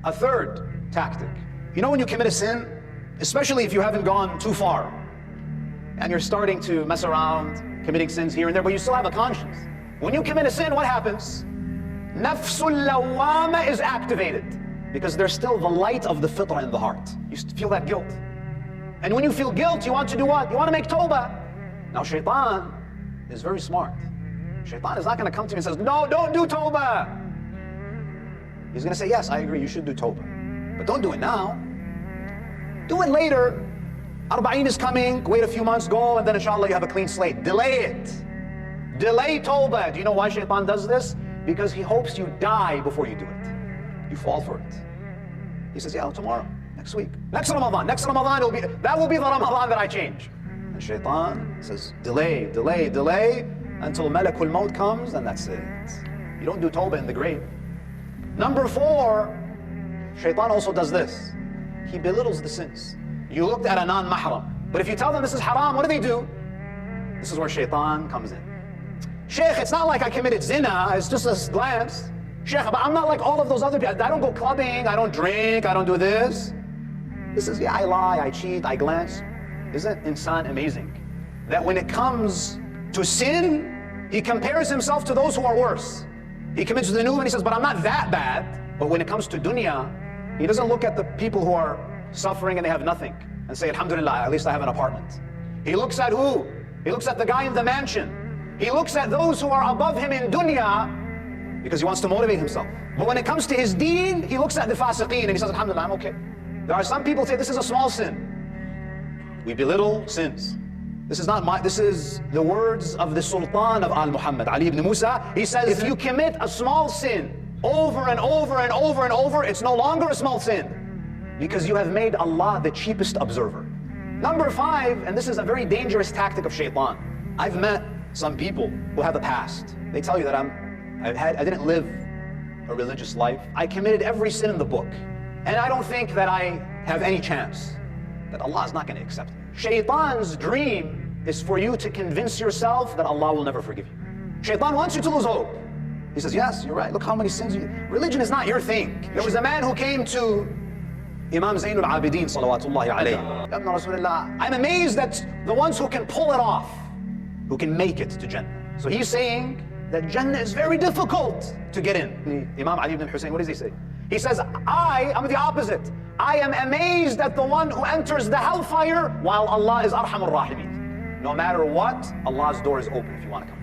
A third tactic. You know when you commit a sin, especially if you haven't gone too far, and you're starting to mess around, committing sins here and there, but you still have a conscience. When you commit a sin, what happens? Nafsul lawama is activated, because there's still the light of the fitrah in the heart. You feel that guilt. And when you feel guilt, you want to do what? You want to make tawbah. Now shaitan is very smart. Shaitan is not going to come to you and says, no, don't do tawbah. He's going to say, yes, I agree, you should do tawbah. But don't do it now. Do it later. Arba'een is coming, wait a few months, go, and then inshallah you have a clean slate. Delay it. Delay tawbah. Do you know why shaitan does this? Because he hopes you die before you do it. You fall for it. He says, yeah, tomorrow, next week, next Ramadan that will be the Ramadan that I change. And shaitan says, delay, delay, delay, until Malakul Maut comes, and that's it. You don't do tawbah in the grave. Number 4, shaitan also does this. He belittles the sins. You looked at a non-mahram, but if you tell them this is haram, what do? This is where shaitan comes in. Sheikh, it's not like I committed zina, it's just a glance. Sheikh, but I'm not like all of those other people. I don't go clubbing, I don't drink, I don't do this. This is, yeah, I lie, I cheat, I glance. Isn't insan amazing? That when it comes to sin, he compares himself to those who are worse. He commits dhunub and he says, but I'm not that bad. But when it comes to dunya, he doesn't look at the people who are suffering and they have nothing and say, alhamdulillah, at least I have an apartment. He looks at who? He looks at the guy in the mansion. He looks at those who are above him in dunya because he wants to motivate himself. But when it comes to his deen, he looks at the fasiqeen and he says, alhamdulillah, I'm okay. There are some people who say this is a small sin. We belittle sins. This is the words of the Sultan of Al Muhammad, Ali ibn Musa. He says, if you commit a small sin over and over and over and over, it's no longer a small sin, because you have made Allah the cheapest observer. Number 5, and this is a very dangerous tactic of shaitan. I've met some people who have a past. They tell you that I didn't live a religious life. I committed every sin in the book, and I don't think that I have any chance, that Allah is not going to accept me. Shaitan's dream is for you to convince yourself that Allah will never forgive you. Shaitan wants you to lose hope. He says, yes, you're right, look how many sins you... Religion is not your thing. There was a man who came to Imam Zainul Abidin, salawatullahi alayhi. I'm amazed at the ones who can pull it off, who can make it to Jannah. So he's saying that Jannah is very difficult to get in. Imam Ali ibn Hussein, what does he say? He says, I'm the opposite. I am amazed at the one who enters the hellfire while Allah is Arhamur Rahimin. No matter what, Allah's door is open if you want to come.